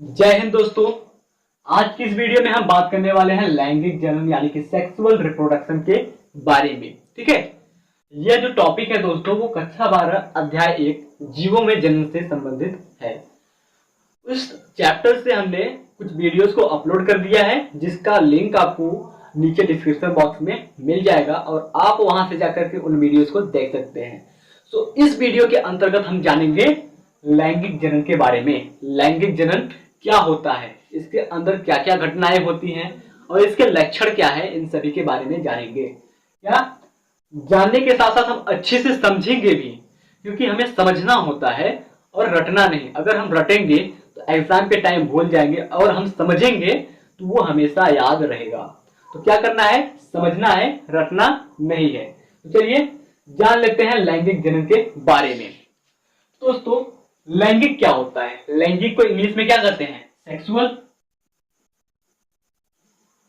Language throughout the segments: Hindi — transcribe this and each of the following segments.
जय हिंद दोस्तों। आज की इस वीडियो में हम बात करने वाले हैं लैंगिक जनन यानी कि सेक्सुअल रिप्रोडक्शन के बारे में। ठीक है, यह जो टॉपिक है दोस्तों वो कक्षा 12 अध्याय 1 जीवों में जनन से संबंधित है। उस चैप्टर से हमने कुछ वीडियोस को अपलोड कर दिया है जिसका लिंक आपको नीचे डिस्क्रिप्शन बॉक्स में मिल जाएगा और आप वहां से जाकर के उन वीडियोस को देख सकते हैं। सो इस वीडियो के अंतर्गत हम जानेंगे लैंगिक जनन के बारे में। लैंगिक जनन क्या होता है, इसके अंदर क्या क्या घटनाएं होती हैं और इसके लक्षण क्या है, इन सभी के बारे में जानेंगे। क्या जानने के साथ साथ हम अच्छे से समझेंगे भी, क्योंकि हमें समझना होता है और रटना नहीं। अगर हम रटेंगे तो एग्जाम के टाइम भूल जाएंगे और हम समझेंगे तो वो हमेशा याद रहेगा। तो क्या करना है, समझना है, रटना नहीं है। तो चलिए जान लेते हैं लैंगिक जनन के बारे में। दोस्तों लैंगिक क्या होता है? लैंगिक को इंग्लिश में क्या कहते हैं? सेक्सुअल।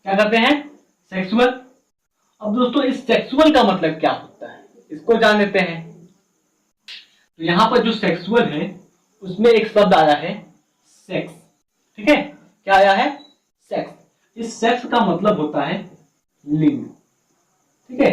क्या कहते हैं? सेक्सुअल। अब दोस्तों इस सेक्सुअल का मतलब क्या होता है, इसको जान लेते हैं। तो यहां पर जो सेक्सुअल है उसमें एक शब्द आया है सेक्स। ठीक है, क्या आया है? सेक्स। इस सेक्स का मतलब होता है लिंग। ठीक है,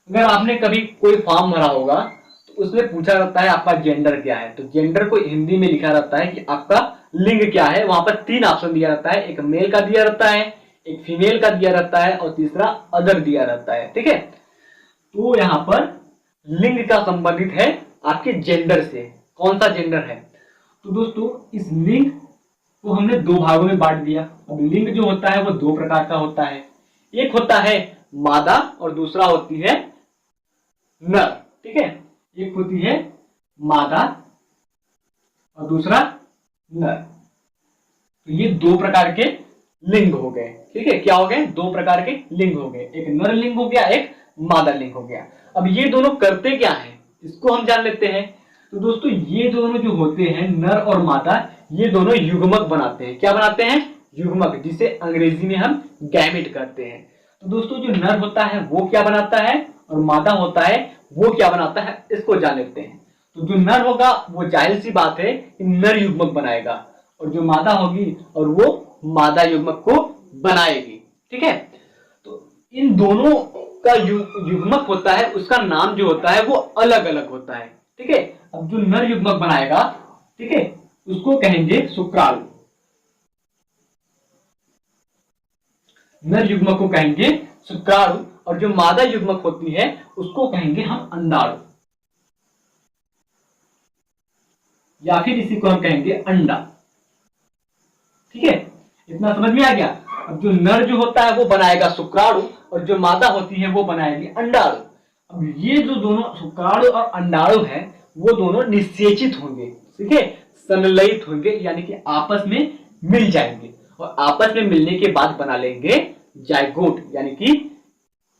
अगर आपने कभी कोई फॉर्म भरा होगा तो उसमें पूछा रहता है आपका जेंडर क्या है, तो जेंडर को हिंदी में लिखा रहता है कि आपका लिंग क्या है। वहां पर 3 ऑप्शन दिया रहता है, एक मेल का दिया रहता है, एक फीमेल का दिया रहता है और तीसरा अदर दिया रहता है। ठीक है, तो यहाँ पर लिंग का संबंधित है आपके जेंडर से। कौन सा जेंडर है? तो दोस्तों इस लिंग को हमने 2 भागों में बांट दिया। अब लिंग जो होता है वो 2 प्रकार का होता है, एक होता है मादा और दूसरा होती है नर। ठीक है, एक होती है मादा और दूसरा नर। तो ये 2 प्रकार के लिंग हो गए। ठीक है, क्या हो गए? 2 प्रकार के लिंग हो गए, एक नर लिंग हो गया, एक मादा लिंग हो गया। अब ये दोनों करते क्या है इसको हम जान लेते हैं। तो दोस्तों ये दोनों जो होते हैं नर और मादा, ये दोनों युग्मक बनाते हैं। क्या बनाते हैं? युग्मक, जिसे अंग्रेजी में हम गैमेट कहते हैं। तो दोस्तों जो नर होता है वो क्या बनाता है और मादा होता है वो क्या बनाता है, इसको जान लेते हैं। तो जो नर होगा वो जाहिर सी बात है कि नर युग्मक बनाएगा और जो मादा होगी और वो मादा युग्मक को बनाएगी। ठीक है, तो इन दोनों का युग्मक होता है उसका नाम जो होता है वो अलग अलग होता है। ठीक है, अब जो नर युग्मक बनाएगा, ठीक है, उसको कहेंगे शुक्राणु। नर युग्मक को कहेंगे शुक्राणु और जो मादा युग्मक होती है उसको कहेंगे हम अंडाणु, या फिर इसी को हम कहेंगे अंडा। ठीक है, इतना समझ में आ गया। अब जो नर जो होता है वो बनाएगा शुक्राणु और जो मादा होती है वो बनाएगी अंडाणु। अब ये जो दोनों शुक्राणु और अंडाणु है वो दोनों निषेचित होंगे। ठीक है, संलयित होंगे, यानी कि आपस में मिल जाएंगे और आपस में मिलने के बाद बना लेंगे जाइगोट यानी कि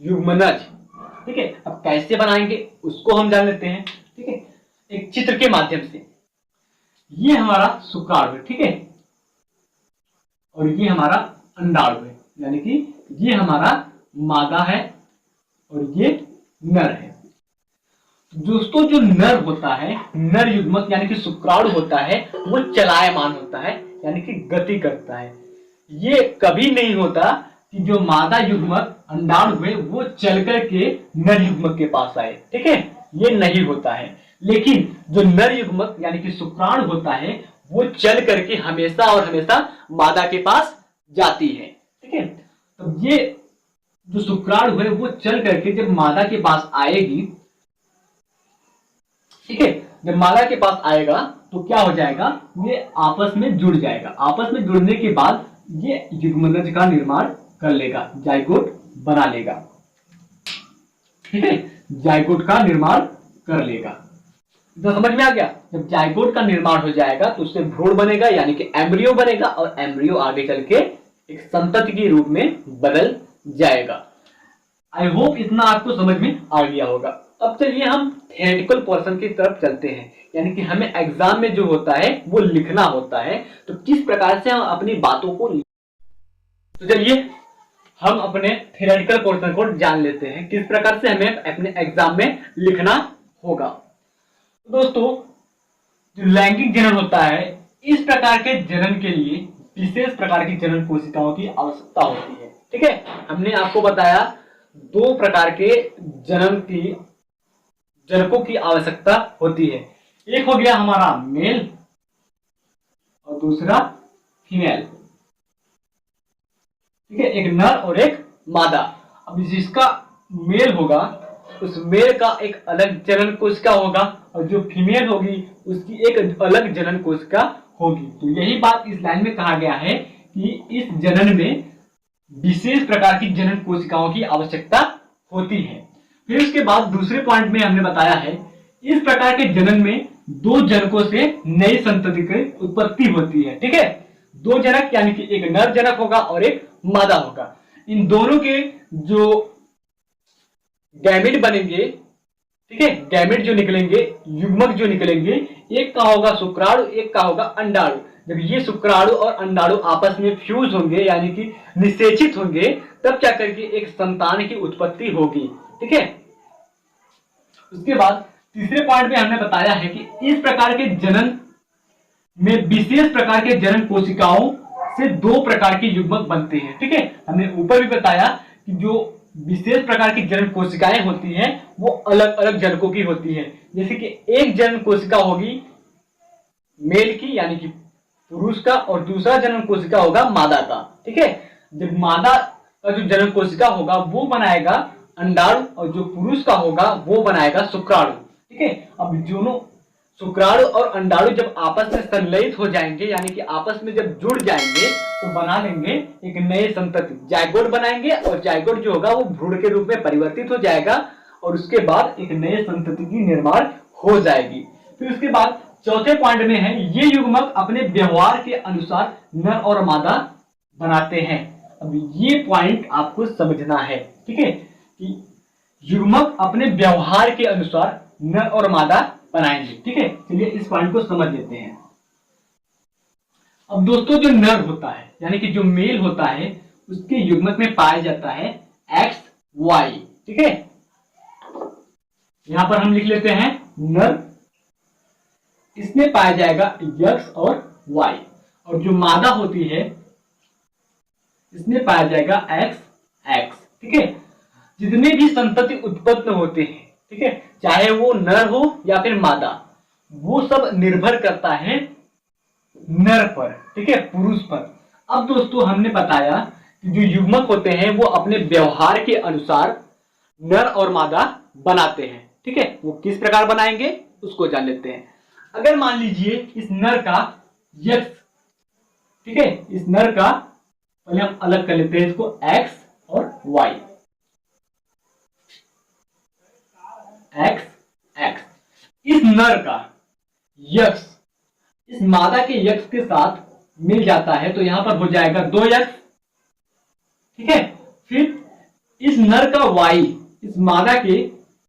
युग्मनज। ठीक है, अब कैसे बनाएंगे उसको हम जान लेते हैं। ठीक है, एक चित्र के माध्यम से। ये हमारा शुक्राणु है, ठीक है, और ये हमारा अंडाणु है, यानी कि ये हमारा मादा है और ये नर है। दोस्तों जो नर होता है, नर युग्मक यानी कि शुक्राणु होता है, वो चलायमान होता है, यानी कि गति करता है। ये कभी नहीं होता कि जो मादा युग्मक अंडाणु है वो चल करके नर युग्मक के पास आए। ठीक है, ये नहीं होता है। लेकिन जो नर युग्मक यानी कि शुक्राणु होता है वो चल करके हमेशा और हमेशा मादा के पास जाती है। ठीक है, तो ये जो शुक्राणु है वो चल करके जब मादा के पास आएगी, ठीक है, जब मादा के पास आएगा तो क्या हो जाएगा, ये आपस में जुड़ जाएगा। आपस में जुड़ने के बाद ये युग्मनज का निर्माण कर लेगा, जाइगोट बना लेगा। ठीक है, जाइगोट का निर्माण कर लेगा। तो समझ में आ गया। जब जाइगोट का निर्माण हो जाएगा तो उससे भ्रूण बनेगा यानी कि एम्ब्रियो बनेगा और एम्ब्रियो आगे चल के एक संतति के रूप में बदल जाएगा। आई होप इतना आपको समझ में आ गया होगा। अब चलिए हम थ्योरेटिकल पोर्शन की तरफ चलते हैं, यानी कि हमें एग्जाम में जो होता है वो लिखना होता है, तो किस प्रकार से हम अपनी बातों को। तो चलिए हम अपने थ्योरेटिकल पोर्शन को जान लेते हैं, किस प्रकार से हमें अपने एग्जाम में लिखना होगा। दोस्तों जो लैंगिक जनन होता है, इस प्रकार के जनन के लिए विशेष प्रकार की जनन कोशिकाओं की आवश्यकता होती है। ठीक है, हमने आपको बताया 2 प्रकार के जनकों की आवश्यकता होती है। एक हो गया हमारा मेल और दूसरा फीमेल। ठीक है, एक नर और एक मादा। अब जिसका मेल होगा उस मेल का एक अलग जनन कोशिका होगा और जो फीमेल होगी उसकी एक अलग जनन कोशिका होगी। तो यही बात इस लाइन में कहा गया है कि इस जनन में विशेष प्रकार की जनन कोशिकाओं की आवश्यकता होती है। फिर उसके बाद दूसरे पॉइंट में हमने बताया है इस प्रकार के जनन में 2 जनकों से नई संतति की उत्पत्ति होती है। ठीक है, 2 जनक यानी कि एक नर जनक होगा और एक मादा होगा। इन दोनों के जो गैमेट बनेंगे, ठीक है, गैमेट जो निकलेंगे, युग्मक जो निकलेंगे, एक का होगा शुक्राणु, एक का होगा अंडाणु। जब ये शुक्राणु और अंडाणु आपस में फ्यूज होंगे यानी कि निषेचित होंगे तब क्या करके एक संतान की उत्पत्ति होगी। ठीक है, उसके बाद तीसरे पॉइंट में हमने बताया है कि इस प्रकार के जनन में विशेष प्रकार के जनन कोशिकाओं से 2 प्रकार के युग्मक बनते हैं। ठीक है, हमने ऊपर भी बताया कि जो विशेष प्रकार की जनन कोशिकाएं होती हैं वो अलग अलग जनकों की होती है। जैसे कि एक जनन कोशिका होगी मेल की यानी कि पुरुष का और दूसरा जनन कोशिका होगा मादा का। ठीक है, जब मादा का जो जनन कोशिका होगा वो बनाएगा अंडाणु और जो पुरुष का होगा वो बनाएगा शुक्राणु। ठीक है, अब दोनों शुक्राणु और अंडाणु जब आपस में संलयित हो जाएंगे यानी कि आपस में जब जुड़ जाएंगे तो बना लेंगे एक नए संतति, जायगोट बनाएंगे और जायगोट जो होगा वो भ्रूण के रूप में परिवर्तित हो जाएगा और उसके बाद एक नए संतति की निर्माण हो जाएगी। फिर उसके बाद चौथे पॉइंट में है ये युग्मक अपने व्यवहार के अनुसार नर और मादा बनाते हैं। अब ये पॉइंट आपको समझना है। ठीक है, कि युग्मक अपने व्यवहार के अनुसार नर और मादा बनाएंगे। ठीक है, चलिए इस पॉइंट को समझ लेते हैं। अब दोस्तों जो नर होता है यानी कि जो मेल होता है उसके युग्मक में पाया जाता है एक्स वाई। ठीक है, यहां पर हम लिख लेते हैं नर, इसमें पाया जाएगा एक्स और वाई, और जो मादा होती है इसमें पाया जाएगा एक्स एक्स। ठीक है, जितने भी संतति उत्पन्न होते हैं, ठीक है, चाहे वो नर हो या फिर मादा, वो सब निर्भर करता है नर पर, ठीक है, पुरुष पर। अब दोस्तों हमने बताया कि जो युग्मक होते हैं वो अपने व्यवहार के अनुसार नर और मादा बनाते हैं। ठीक है, वो किस प्रकार बनाएंगे उसको जान लेते हैं। अगर मान लीजिए इस नर का यक्स, ठीक है, इस नर का पहले हम अलग कर लेते हैं इसको एक्स और वाई, एक्स एक्स। इस नर का यक्स इस मादा के यक्स के साथ मिल जाता है तो यहां पर हो जाएगा 2 यक्स। ठीक है, फिर इस नर का वाई इस मादा के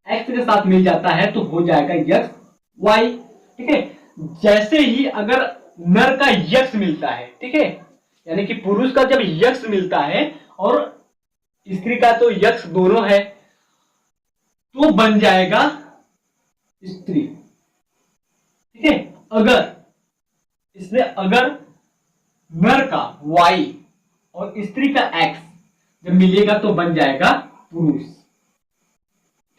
एक्स के साथ मिल जाता है तो हो जाएगा यक्स वाई। ठीक है, जैसे ही अगर नर का यक्स मिलता है, ठीक है, यानी कि पुरुष का जब यक्स मिलता है और स्त्री का तो यक्स दोनों है तो बन जाएगा स्त्री। ठीक है, अगर नर का वाई और स्त्री का एक्स जब मिलेगा तो बन जाएगा पुरुष।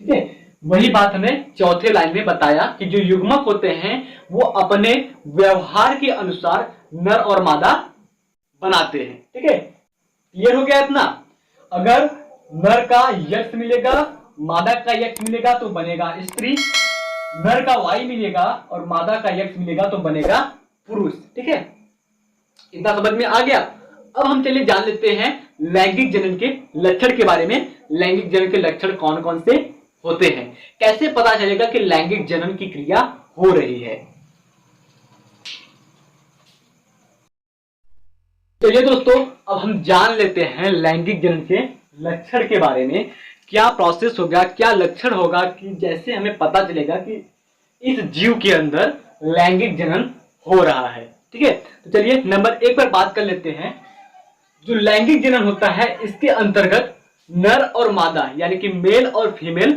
ठीक है, वही बात हमें चौथे लाइन में बताया कि जो युग्मक होते हैं वो अपने व्यवहार के अनुसार नर और मादा बनाते हैं। ठीक है, क्लियर हो गया इतना। अगर नर का यक्स मिलेगा मादा का यक्स मिलेगा तो बनेगा स्त्री, नर का वाई मिलेगा और मादा का यक्स मिलेगा तो बनेगा पुरुष। ठीक है, इतना समझ में आ गया। अब हम चलिए जान लेते हैं लैंगिक जनन के लक्षण के बारे में। लैंगिक जनन के लक्षण कौन कौन से होते हैं, कैसे पता चलेगा कि लैंगिक जनन की क्रिया हो रही है। चलिए दोस्तों अब हम जान लेते हैं लैंगिक जनन के लक्षण के बारे में। क्या प्रोसेस होगा, क्या लक्षण होगा कि जैसे हमें पता चलेगा कि इस जीव के अंदर लैंगिक जनन हो रहा है। ठीक है, तो चलिए नंबर 1 पर बात कर लेते हैं। जो लैंगिक जनन होता है इसके अंतर्गत नर और मादा यानी कि मेल और फीमेल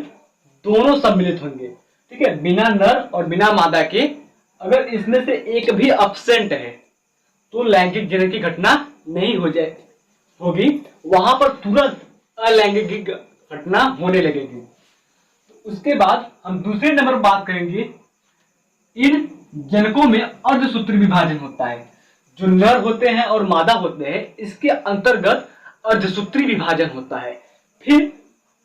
दोनों सम्मिलित होंगे। ठीक है, बिना नर और बिना मादा के अगर इसमें से एक भी अब्सेंट है तो लैंगिक जनन की घटना नहीं होगी, वहां पर तुरंत अलैंगिक घटना होने लगेगी। उसके बाद हम दूसरे नंबर पर बात करेंगे, इन जनकों में अर्धसूत्री विभाजन होता है। जो नर होते हैं और मादा होते हैं, इसके अंतर्गत अर्धसूत्री विभाजन होता है। फिर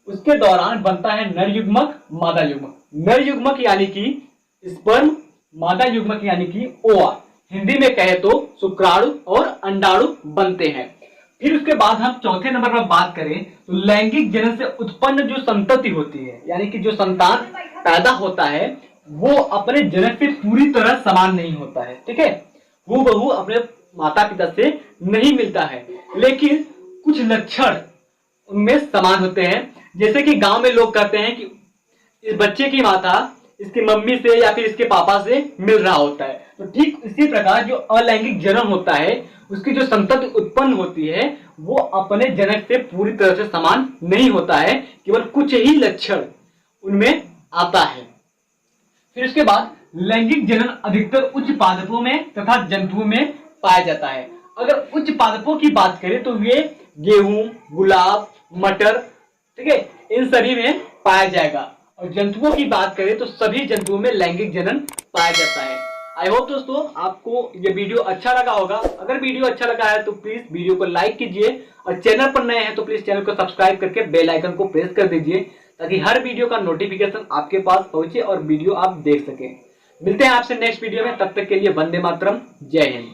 उसके दौरान बनता है नर युग्मक, मादा युग्मक। नर युग्मक यानी कि स्पर्म, मादा युग्मक यानी कि ओवा। हिंदी में कहे तो शुक्राणु और अंडाणु बनते हैं। फिर उसके बाद हम चौथे नंबर पर बात करें तो लैंगिक जनन से उत्पन्न जो संतति होती है, यानी कि जो संतान पैदा होता है, वो अपने जनक से पूरी तरह समान नहीं होता है। ठीक है, हूबहू अपने माता पिता से नहीं मिलता है, लेकिन कुछ लक्षण उनमें समान होते हैं। जैसे कि गांव में लोग कहते हैं कि इस बच्चे की माता इसकी मम्मी से या फिर इसके पापा से मिल रहा होता है। तो ठीक इसी प्रकार जो अलैंगिक जनन होता है, उसकी जो संतति उत्पन्न होती है, वो अपने जनक से पूरी तरह से समान नहीं होता है, केवल कुछ ही लक्षण उनमें आता है। फिर उसके बाद लैंगिक जनन अधिकतर उच्च पादपों में तथा जंतुओं में पाया जाता है। अगर उच्च पादपों की बात करें तो वे गेहूं, गुलाब, मटर, ठीक है, इन सभी में पाया जाएगा। और जंतुओं की बात करें तो सभी जंतुओं में लैंगिक जनन पाया जाता है। आई होप दोस्तों आपको ये वीडियो अच्छा लगा होगा। अगर वीडियो अच्छा लगा है तो प्लीज वीडियो को लाइक कीजिए, और चैनल पर नए हैं तो प्लीज चैनल को सब्सक्राइब करके बेल आइकन को प्रेस कर दीजिए, ताकि हर वीडियो का नोटिफिकेशन आपके पास पहुंचे और वीडियो आप देख सकें। मिलते हैं आपसे नेक्स्ट वीडियो में, तब तक के लिए वंदे मातरम, जय हिंद।